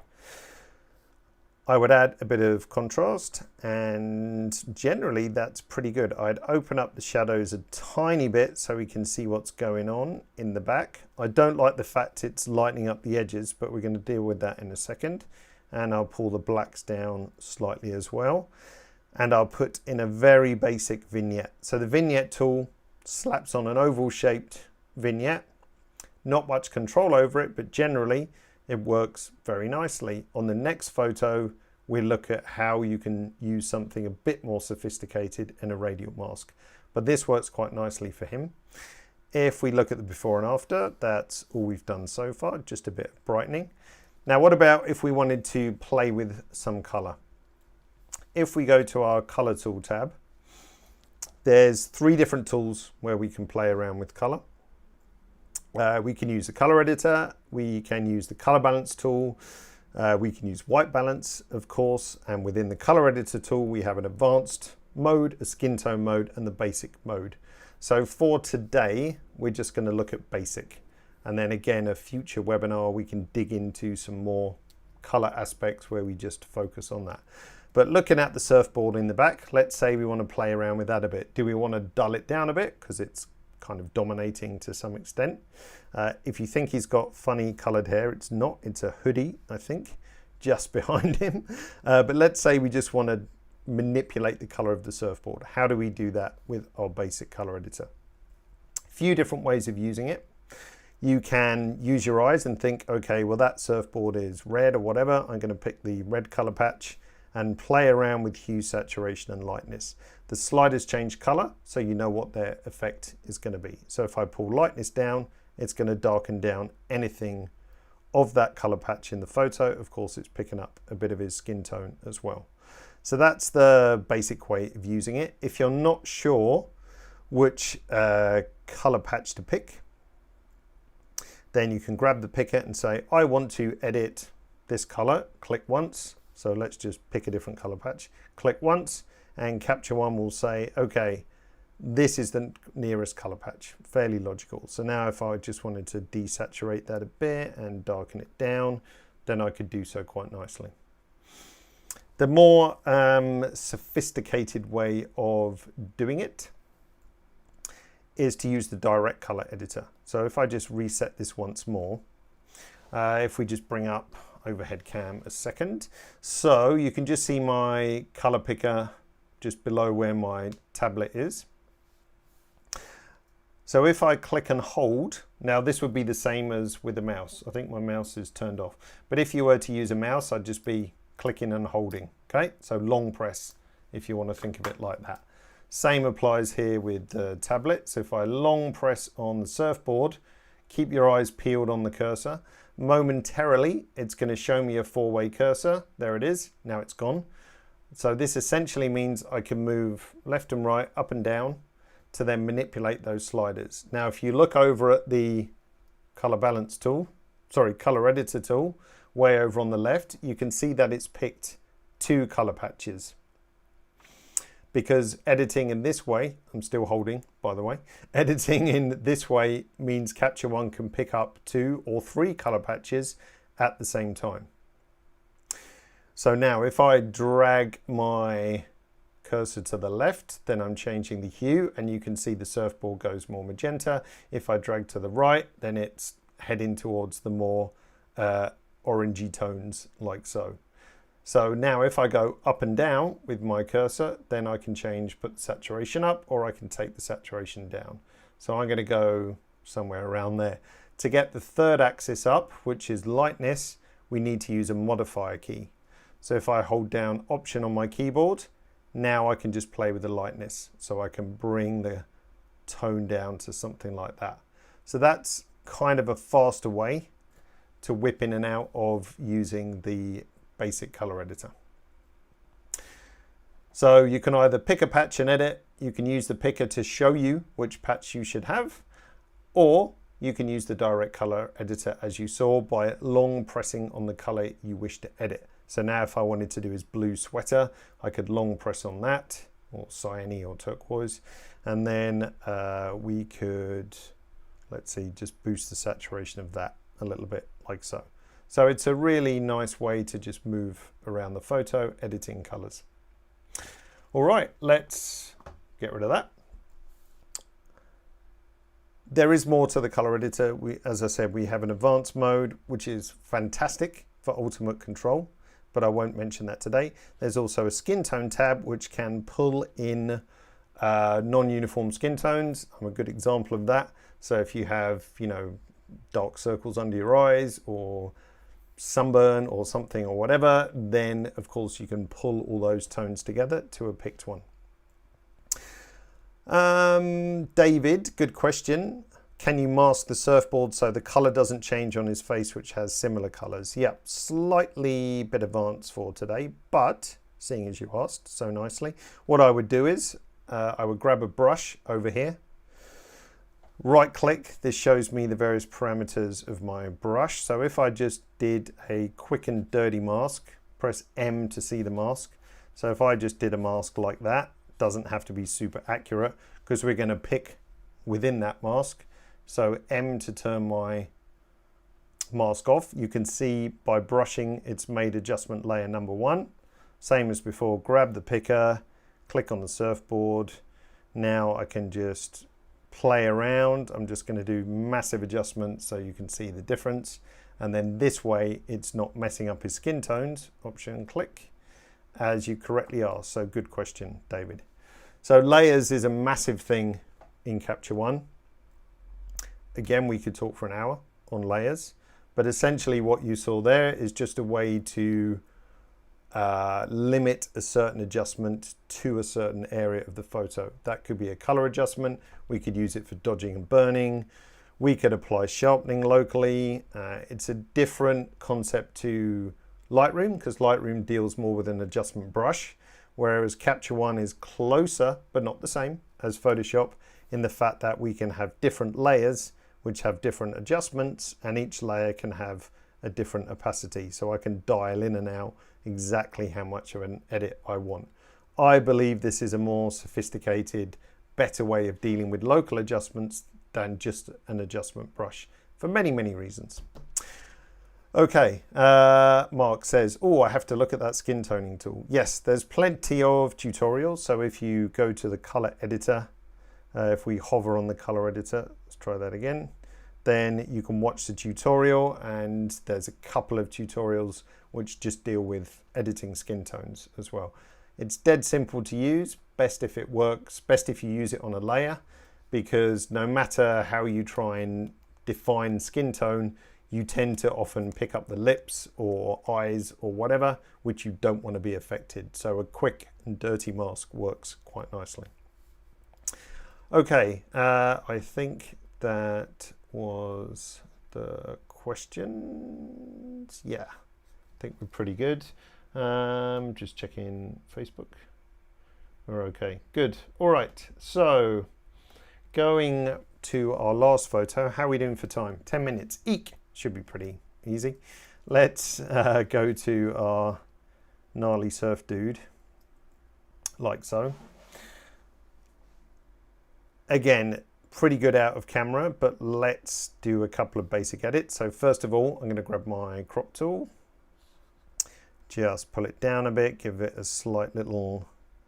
I would add a bit of contrast, and generally that's pretty good. I'd open up the shadows a tiny bit so we can see what's going on in the back. I don't like the fact it's lightening up the edges, but we're going to deal with that in a second. And I'll pull the blacks down slightly as well. And I'll put in a very basic vignette. So the vignette tool slaps on an oval shaped vignette. Not much control over it, but generally it works very nicely. On the next photo, we'll look at how you can use something a bit more sophisticated in a radial mask. But this works quite nicely for him. If we look at the before and after, that's all we've done so far, just a bit of brightening. Now, what about if we wanted to play with some color? If we go to our color tool tab, there's 3 different tools where we can play around with color. We can use the color editor, we can use the color balance tool, we can use white balance, of course, and within the color editor tool, we have an advanced mode, a skin tone mode, and the basic mode. So for today, we're just going to look at basic. And then again, a future webinar, we can dig into some more color aspects where we just focus on that. But looking at the surfboard in the back, let's say we want to play around with that a bit. Do we want to dull it down a bit? Because it's kind of dominating to some extent. If you think he's got funny colored hair, it's not, it's a hoodie, I think, just behind him. But let's say we just want to manipulate the color of the surfboard. How do we do that with our basic color editor? A few different ways of using it. You can use your eyes and think, okay, well that surfboard is red or whatever. I'm going to pick the red color patch and play around with hue, saturation and lightness. The sliders change color, so you know what their effect is going to be. So if I pull lightness down, it's going to darken down anything of that color patch in the photo. Of course, it's picking up a bit of his skin tone as well. So that's the basic way of using it. If you're not sure which color patch to pick, then you can grab the picker and say, I want to edit this color, click once. So let's just pick a different color patch, click once, and Capture One will say, okay, this is the nearest color patch. Fairly logical. So now if I just wanted to desaturate that a bit and darken it down, then I could do so quite nicely. The more sophisticated way of doing it is to use the direct color editor. So if I just reset this once more, if we just bring up overhead cam a second, so you can just see my color picker just below where my tablet is. So if I click and hold, now this would be the same as with a mouse. I think my mouse is turned off, but if you were to use a mouse, I'd just be clicking and holding. Okay, so long press if you want to think of it like that. Same applies here with the tablet. So if I long press on the surfboard, keep your eyes peeled on the cursor. Momentarily, it's going to show me a four-way cursor. There it is. Now it's gone. So this essentially means I can move left and right, up and down to then manipulate those sliders. Now, if you look over at the color balance tool, color editor tool, way over on the left, you can see that it's picked two color patches. Because editing in this way, I'm still holding, by the way, editing in this way means Capture One can pick up 2 or 3 color patches at the same time. So now if I drag my cursor to the left, then I'm changing the hue and you can see the surfboard goes more magenta. If I drag to the right, then it's heading towards the more orangey tones like so. So now if I go up and down with my cursor, then I can put the saturation up, or I can take the saturation down. So I'm going to go somewhere around there. To get the third axis up, which is lightness, we need to use a modifier key. So if I hold down Option on my keyboard, now I can just play with the lightness. So I can bring the tone down to something like that. So that's kind of a faster way to whip in and out of using the basic color editor. So you can either pick a patch and edit, you can use the picker to show you which patch you should have, or you can use the direct color editor as you saw by long pressing on the color you wish to edit. So now if I wanted to do his blue sweater, I could long press on that, or cyany or turquoise, and then we could, let's see, just boost the saturation of that a little bit like so. So it's a really nice way to just move around the photo, editing colors. All right, let's get rid of that. There is more to the color editor. As I said, we have an advanced mode, which is fantastic for ultimate control, but I won't mention that today. There's also a skin tone tab, which can pull in non-uniform skin tones. I'm a good example of that. So if you have, dark circles under your eyes or sunburn or something or whatever, then of course you can pull all those tones together to a picked one. David, good question. Can you mask the surfboard so the color doesn't change on his face, which has similar colors? Yep, slightly bit advanced for today, but seeing as you asked so nicely, what I would do is I would grab a brush over here, right click, this shows me the various parameters of my brush. So if I just did a quick and dirty mask, press M to see the mask. So if I just did a mask like that, doesn't have to be super accurate because we're going to pick within that mask. So M to turn my mask off. You can see by brushing it's made adjustment layer number 1. Same as before, grab the picker, click on the surfboard. Now I can just play around. I'm just going to do massive adjustments so you can see the difference, and then this way it's not messing up his skin tones. Option click, as you correctly asked. So good question, David. So layers is a massive thing in Capture One. Again, we could talk for an hour on layers, but essentially what you saw there is just a way to limit a certain adjustment to a certain area of the photo. That could be a color adjustment. We could use it for dodging and burning. We could apply sharpening locally. It's a different concept to Lightroom, because Lightroom deals more with an adjustment brush, whereas Capture One is closer, but not the same as Photoshop, in the fact that we can have different layers which have different adjustments, and each layer can have a different opacity. So I can dial in and out exactly how much of an edit I want. I believe this is a more sophisticated, better way of dealing with local adjustments than just an adjustment brush, for many, many reasons. Okay, Mark says, oh, I have to look at that skin toning tool. Yes, there's plenty of tutorials. So if you go to the color editor, if we hover on the color editor, let's try that again, then you can watch the tutorial, and there's a couple of tutorials which just deal with editing skin tones as well. It's dead simple to use, best if it works, best if you use it on a layer, because no matter how you try and define skin tone, you tend to often pick up the lips or eyes or whatever, which you don't want to be affected. So a quick and dirty mask works quite nicely. Okay, I think that was the questions. Yeah, I think we're pretty good. Just checking Facebook. We're okay, good. All right, so going to our last photo. How are we doing for time? 10 minutes, eek. Should be pretty easy. Let's go to our gnarly surf dude, like so. Again, pretty good out of camera, but let's do a couple of basic edits. So first of all, I'm going to grab my crop tool, just pull it down a bit, give it a slight little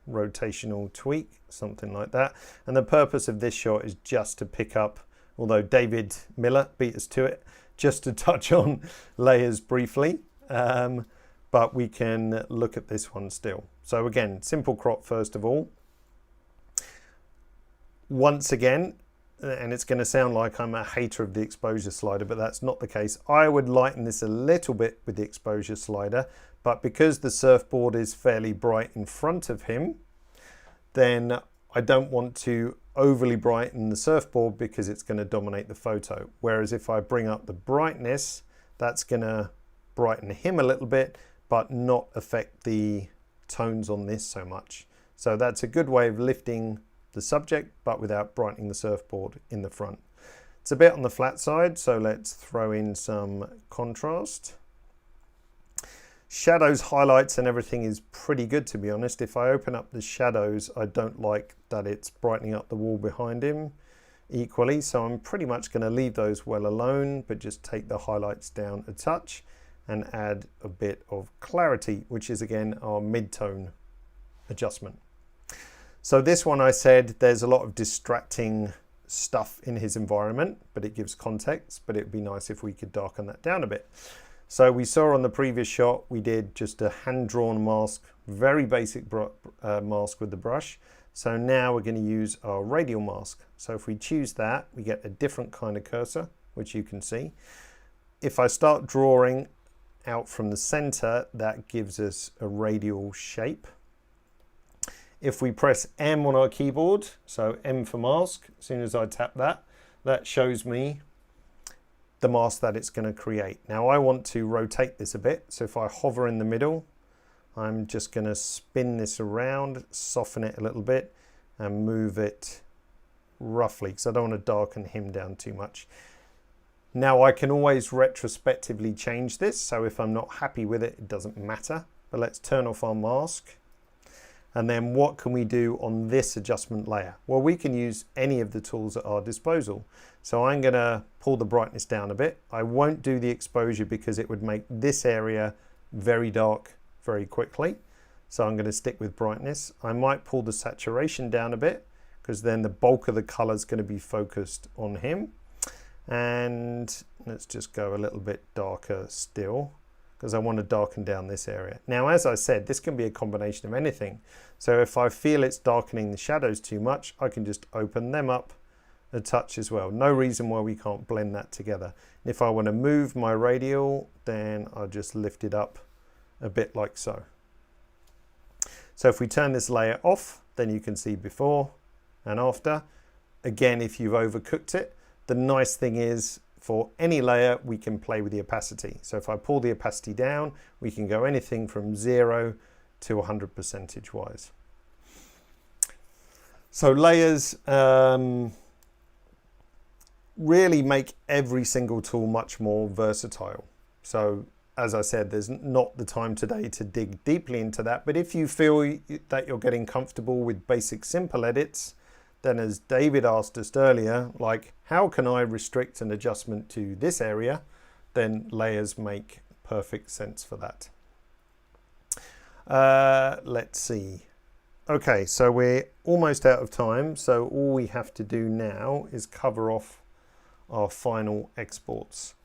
rotational tweak, something like that. And the purpose of this shot is just to pick up, although David Miller beat us to it, just to touch on layers briefly, but we can look at this one still. So again, simple crop first of all. Once again, and it's going to sound like I'm a hater of the exposure slider, but that's not the case. I would lighten this a little bit with the exposure slider, but because the surfboard is fairly bright in front of him, then I don't want to overly brighten the surfboard because it's going to dominate the photo. Whereas if I bring up the brightness, that's going to brighten him a little bit, but not affect the tones on this so much. So that's a good way of lifting the subject, but without brightening the surfboard in the front. It's a bit on the flat side, so let's throw in some contrast. Shadows, highlights and everything is pretty good, to be honest. If I open up the shadows, I don't like that it's brightening up the wall behind him equally, so I'm pretty much going to leave those well alone, but just take the highlights down a touch and add a bit of clarity, which is again our mid-tone adjustment. So this one, I said there's a lot of distracting stuff in his environment, but it gives context, but it'd be nice if we could darken that down a bit. So we saw on the previous shot, we did just a hand-drawn mask, very basic mask with the brush. So now we're going to use our radial mask. So if we choose that, we get a different kind of cursor, which you can see. If I start drawing out from the center, that gives us a radial shape. If we press M on our keyboard, so M for mask, as soon as I tap that, that shows me the mask that it's going to create. Now I want to rotate this a bit, so if I hover in the middle, I'm just going to spin this around, soften it a little bit, and move it roughly, because I don't want to darken him down too much. Now I can always retrospectively change this, so if I'm not happy with it, it doesn't matter. But let's turn off our mask. And then what can we do on this adjustment layer? Well, we can use any of the tools at our disposal. So I'm going to pull the brightness down a bit. I won't do the exposure because it would make this area very dark very quickly. So I'm going to stick with brightness. I might pull the saturation down a bit because then the bulk of the color is going to be focused on him. And let's just go a little bit darker still. because I want to darken down this area. Now, as I said, this can be a combination of anything. So if I feel it's darkening the shadows too much, I can just open them up a touch as well. No reason why we can't blend that together. And if I want to move my radial, then I'll just lift it up a bit like so. So if we turn this layer off, then you can see before and after. Again, if you've overcooked it, the nice thing is for any layer, we can play with the opacity. So if I pull the opacity down, we can go anything from 0 to 100 percentage wise. So layers really make every single tool much more versatile. So as I said, there's not the time today to dig deeply into that, but if you feel that you're getting comfortable with basic simple edits, then as David asked us earlier, like how can I restrict an adjustment to this area, then layers make perfect sense for that. Let's see. Okay, so we're almost out of time, so all we have to do now is cover off our final exports.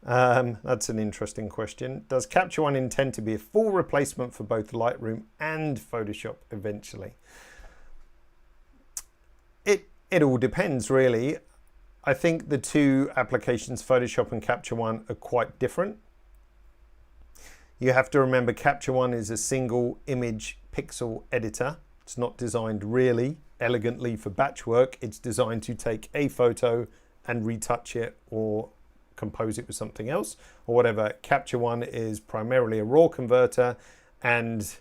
That's an interesting question. Does Capture One intend to be a full replacement for both Lightroom and Photoshop eventually? It all depends, really. I think the two applications, Photoshop and Capture One, are quite different. You have to remember Capture One is a single image pixel editor. It's not designed really elegantly for batch work. It's designed to take a photo and retouch it or compose it with something else or whatever. Capture One is primarily a raw converter and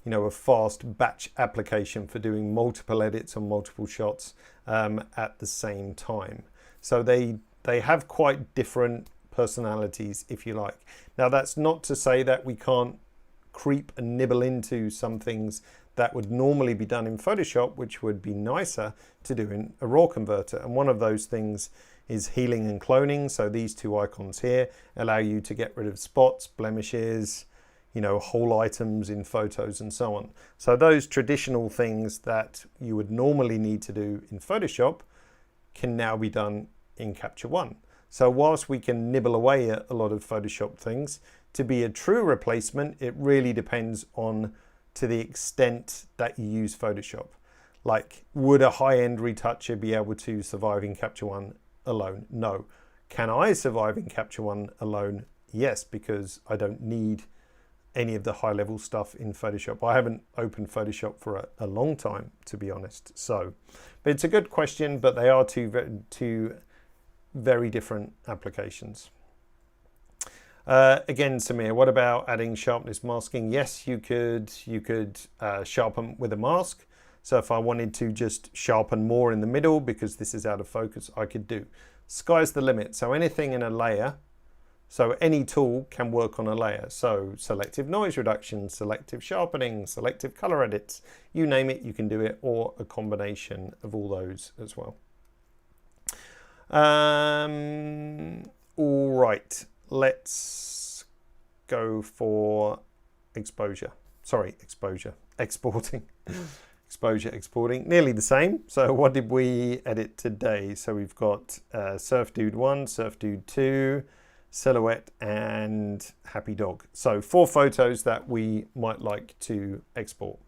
a fast batch application for doing multiple edits on multiple shots at the same time. So they have quite different personalities, if you like. Now, that's not to say that we can't creep and nibble into some things that would normally be done in Photoshop, which would be nicer to do in a raw converter. And one of those things is healing and cloning. So these two icons here allow you to get rid of spots, blemishes, whole items in photos and so on. So those traditional things that you would normally need to do in Photoshop can now be done in Capture One. So whilst we can nibble away at a lot of Photoshop things, to be a true replacement, it really depends on to the extent that you use Photoshop. Like, would a high-end retoucher be able to survive in Capture One alone? No. Can I survive in Capture One alone? Yes, because I don't need any of the high-level stuff in Photoshop. I haven't opened Photoshop for a long time, to be honest. So, but it's a good question, but they are two very different applications. Again, Samir, what about adding sharpness masking? Yes, you could sharpen with a mask. So if I wanted to just sharpen more in the middle because this is out of focus, I could do. Sky's the limit. So anything in a layer, so any tool can work on a layer. So selective noise reduction, selective sharpening, selective color edits, you name it, you can do it, or a combination of all those as well. All right, let's go for exposure. Sorry, exposure, exporting. Exposure, exporting, nearly the same. So what did we edit today? So we've got Surf Dude 1, Surf Dude 2, Silhouette, and Happy Dog. So 4 photos that we might like to export.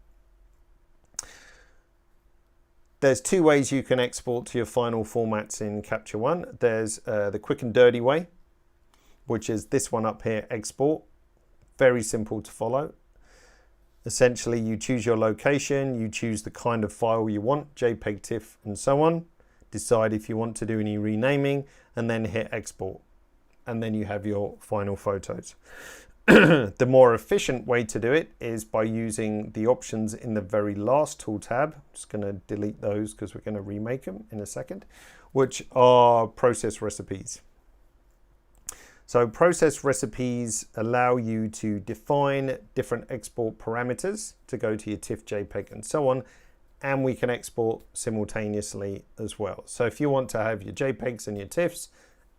There's 2 ways you can export to your final formats in Capture One. There's the quick and dirty way, which is this one up here, export. Very simple to follow. Essentially, you choose your location, you choose the kind of file you want, JPEG, TIFF, and so on. Decide if you want to do any renaming, and then hit export. And then you have your final photos. The more efficient way to do it is by using the options in the very last tool tab. I'm just going to delete those because we're going to remake them in a second, which are process recipes. So process recipes allow you to define different export parameters to go to your TIFF, JPEG, and so on, and we can export simultaneously as well. So if you want to have your JPEGs and your TIFFs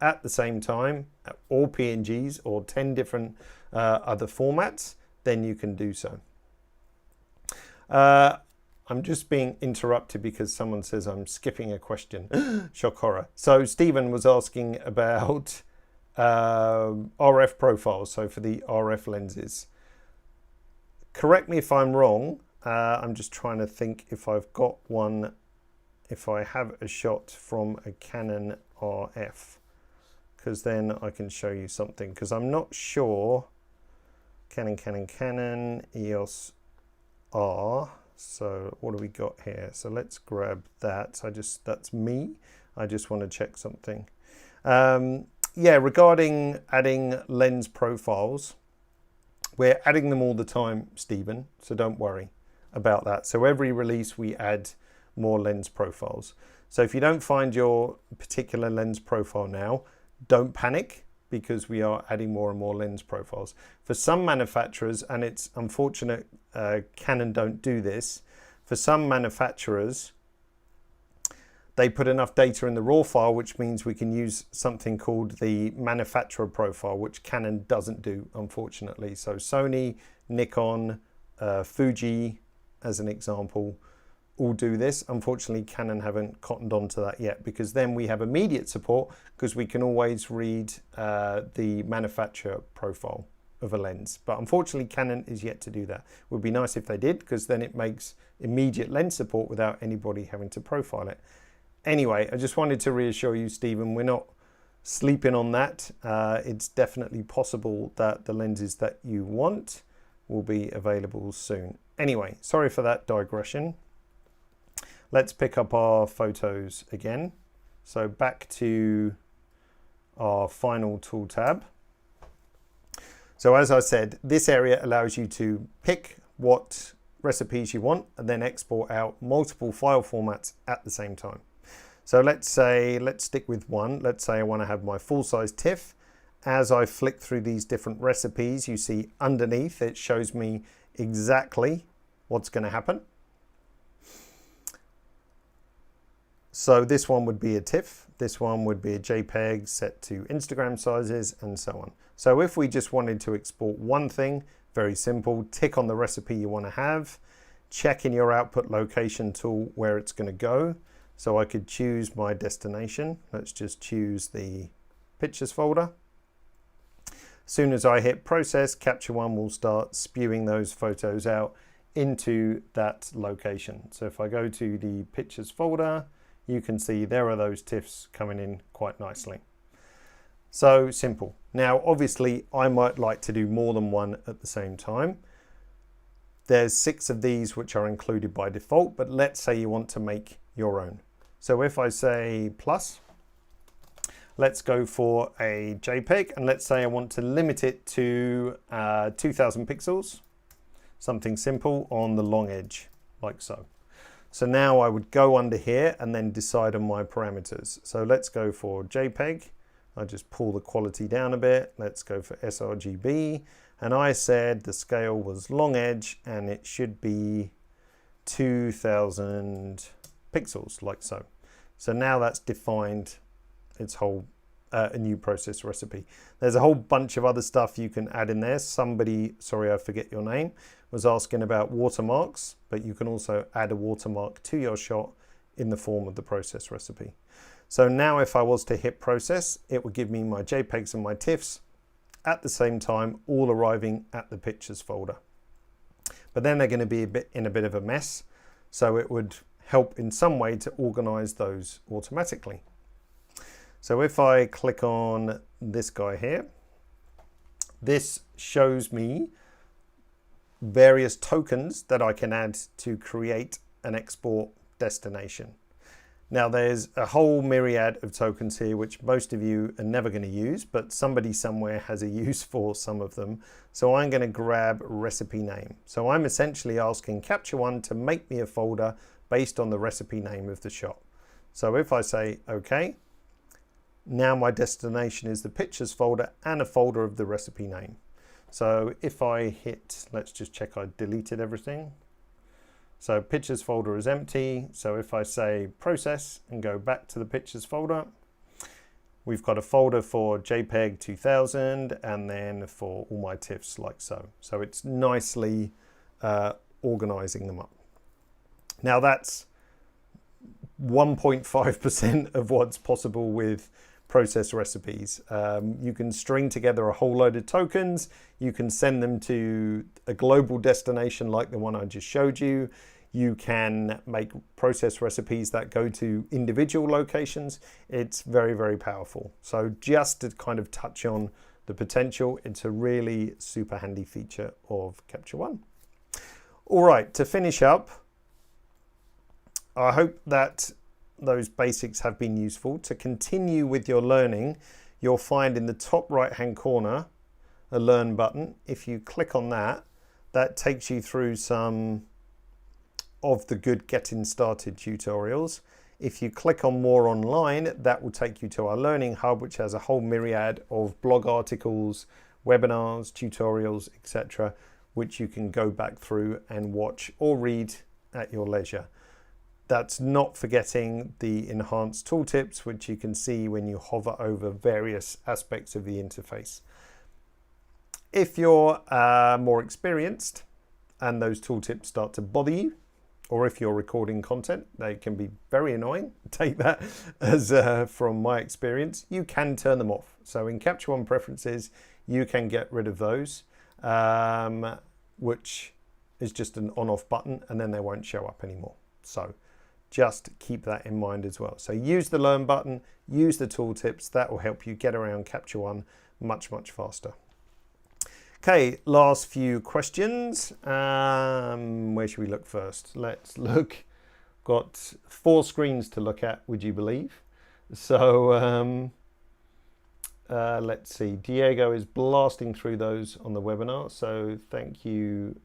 at the same time, or PNGs, or 10 different other formats, then you can do so. I'm just being interrupted because someone says I'm skipping a question. Shock horror. So Stephen was asking about RF profiles, so for the RF lenses. Correct me if I'm wrong. I'm just trying to think if I've got one, if I have a shot from a Canon RF, because then I can show you something, because I'm not sure. Canon EOS R. So what do we got here? So let's grab that. That's me. I just want to check something. Yeah, regarding adding lens profiles, we're adding them all the time, Stephen, so don't worry about that. So every release we add more lens profiles. So if you don't find your particular lens profile now, don't panic, because we are adding more and more lens profiles. For some manufacturers, and it's unfortunate Canon don't do this, for some manufacturers, they put enough data in the raw file, which means we can use something called the manufacturer profile, which Canon doesn't do, unfortunately. So Sony, Nikon, Fuji, as an example, all do this. Unfortunately, Canon haven't cottoned on to that yet, because then we have immediate support, because we can always read the manufacturer profile of a lens. But unfortunately, Canon is yet to do that. It would be nice if they did, because then it makes immediate lens support without anybody having to profile it. Anyway, I just wanted to reassure you, Stephen, we're not sleeping on that. It's definitely possible that the lenses that you want will be available soon. Anyway, sorry for that digression. Let's pick up our photos again. So back to our final tool tab. So as I said, this area allows you to pick what recipes you want and then export out multiple file formats at the same time. So let's stick with one. Let's say I want to have my full-size TIFF. As I flick through these different recipes, you see underneath it shows me exactly what's going to happen. So this one would be a TIFF, this one would be a JPEG set to Instagram sizes, and so on. So if we just wanted to export one thing, very simple, tick on the recipe you want to have, check in your output location tool where it's going to go. So I could choose my destination. Let's just choose the pictures folder. As soon as I hit process, Capture One will start spewing those photos out into that location. So if I go to the pictures folder, you can see there are those TIFFs coming in quite nicely. So simple. Now, obviously, I might like to do more than one at the same time. There's 6 of these which are included by default, but let's say you want to make your own. So if I say plus, let's go for a JPEG, and let's say I want to limit it to 2000 pixels, something simple on the long edge, like so. So now I would go under here and then decide on my parameters. So let's go for JPEG. I just pull the quality down a bit. Let's go for sRGB. And I said the scale was long edge and it should be 2000 pixels, like so. So now that's defined its whole a new process recipe. There's a whole bunch of other stuff you can add in there. Somebody, sorry, I forget your name, was asking about watermarks, but you can also add a watermark to your shot in the form of the process recipe. So now if I was to hit process, it would give me my JPEGs and my TIFFs at the same time, all arriving at the pictures folder. But then they're going to be in a bit of a mess. So it would help in some way to organize those automatically. So if I click on this guy here, this shows me various tokens that I can add to create an export destination. Now there's a whole myriad of tokens here which most of you are never going to use, but somebody somewhere has a use for some of them. So I'm going to grab recipe name. So I'm essentially asking Capture One to make me a folder based on the recipe name of the shot. So if I say OK, now my destination is the pictures folder and a folder of the recipe name. So if I hit, let's just check I deleted everything. So pictures folder is empty. So if I say process and go back to the pictures folder, we've got a folder for JPEG 2000 and then for all my TIFFs like so. So it's nicely organizing them up. Now that's 1.5% of what's possible with process recipes. You can string together a whole load of tokens. You can send them to a global destination like the one I just showed you. You can make process recipes that go to individual locations. It's very, very powerful. So just to kind of touch on the potential, it's a really super handy feature of Capture One. All right, to finish up, I hope that those basics have been useful. To continue with your learning, you'll find in the top right-hand corner a Learn button. If you click on that, that takes you through some of the good getting started tutorials. If you click on More Online, that will take you to our Learning Hub, which has a whole myriad of blog articles, webinars, tutorials, etc., which you can go back through and watch or read at your leisure. That's not forgetting the enhanced tooltips, which you can see when you hover over various aspects of the interface. If you're more experienced and those tooltips start to bother you, or if you're recording content, they can be very annoying. Take that as from my experience. You can turn them off. So in Capture One preferences, you can get rid of those, which is just an on-off button, and then they won't show up anymore. So just keep that in mind as well. So use the Learn button, use the tooltips. That will help you get around Capture One much, much faster. Okay, last few questions. Where should we look first? Let's look. Got 4 screens to look at, would you believe? So let's see. Diego is blasting through those on the webinar. So thank you,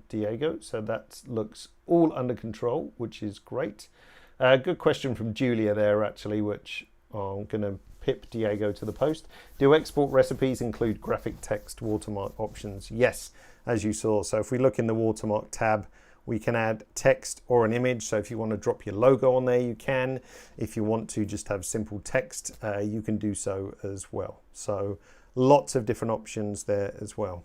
Diego. So that looks all under control, which is great. Good question from Julia there, actually, which I'm going to pip Diego to the post. Do export recipes include graphic text watermark options? Yes, as you saw. So if we look in the watermark tab, we can add text or an image. So if you want to drop your logo on there, you can. If you want to just have simple text, you can do so as well. So lots of different options there as well.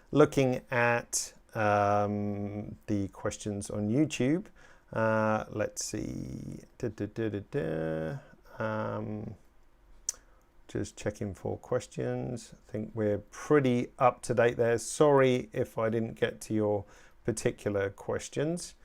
Looking at the questions on YouTube, let's see. Just checking for questions. I think we're pretty up to date there. Sorry if I didn't get to your particular questions.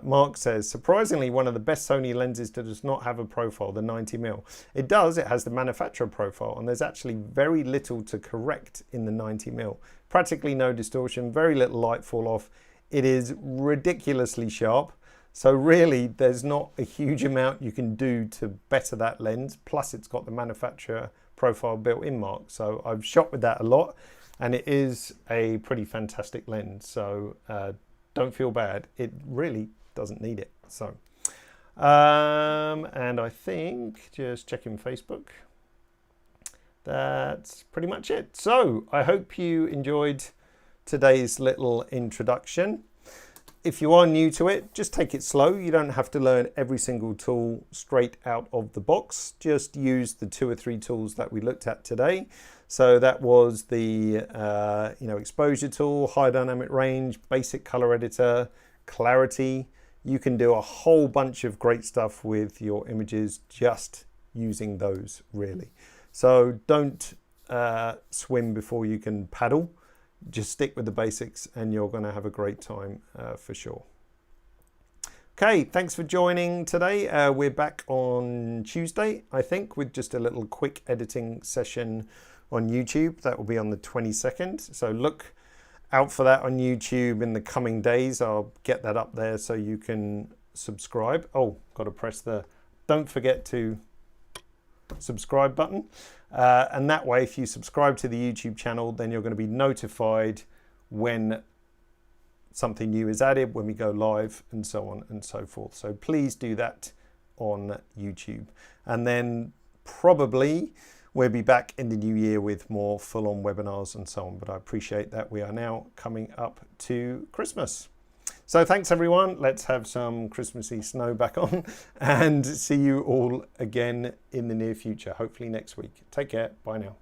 Mark says, surprisingly, one of the best Sony lenses does not have a profile, the 90mm. It does, it has the manufacturer profile, and there's actually very little to correct in the 90mm. Practically no distortion, very little light fall off. It is ridiculously sharp. So really, there's not a huge amount you can do to better that lens. Plus, it's got the manufacturer profile built in, Mark. So I've shot with that a lot, and it is a pretty fantastic lens. So don't feel bad. It really doesn't need it. So, and I think, just checking Facebook, that's pretty much it. So I hope you enjoyed today's little introduction. If you are new to it, just take it slow. You don't have to learn every single tool straight out of the box. Just use the 2 or 3 tools that we looked at today. So that was the exposure tool, high dynamic range, basic color editor, clarity. You can do a whole bunch of great stuff with your images just using those, really. So don't swim before you can paddle. Just stick with the basics and you're going to have a great time for sure. Okay, thanks for joining today. We're back on Tuesday, I think, with just a little quick editing session on YouTube. That will be on the 22nd. So look out for that on YouTube in the coming days. I'll get that up there so you can subscribe. Oh, got to press the don't forget to subscribe button. And that way, if you subscribe to the YouTube channel, then you're going to be notified when something new is added, when we go live, and so on and so forth. So please do that on YouTube. And then probably we'll be back in the new year with more full-on webinars and so on. But I appreciate that we are now coming up to Christmas. So thanks everyone. Let's have some Christmassy snow back on and see you all again in the near future, hopefully next week. Take care. Bye now.